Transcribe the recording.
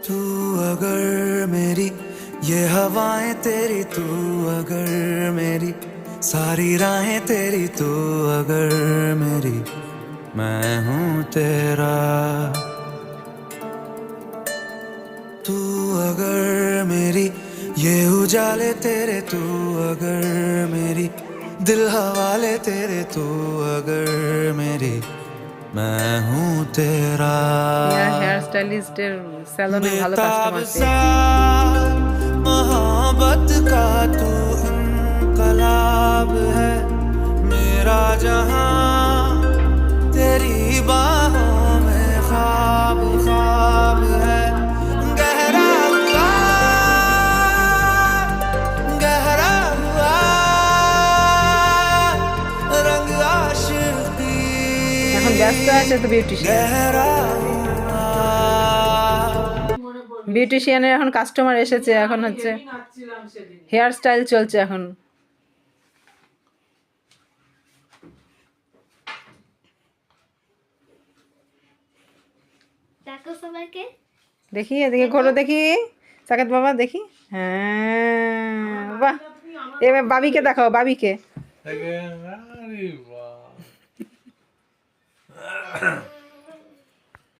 तू अगर मेरी ये हवाएं तेरी, तू अगर मेरी सारी राहें तेरी, तू अगर मेरी मैं हूँ तेरा। तू अगर मेरी ये उजाले तेरे, तू अगर मेरी दिल हवाले तेरे, तू अगर मेरी मैं हूँ तेरा। हेयर स्टाइलिस्टेर सैलूने ভালো बेताब কাস্টমার सा পেয়েছে। मोहब्बत का तू इनकलाब है, मेरा जहां तेरी बाहों में ख्वाब ख्वाब है। गहरा हुआ गहरा हुआ रंग आशिकी, এখন ব্যস্ত আছে তো বিউটিশিয়ান। गहरा বিউটিশিয়ানের এখন কাস্টমার এসেছে, এখন হচ্ছে হেয়ার স্টাইল চলছে এখন। দেখো সবাইকে, দেখি এদিকে ঘোরো, দেখি সাকেত বাবা, দেখি। হ্যাঁ বাহ, এবার বাবিকে দেখাও, বাবিকে। আরে বাহ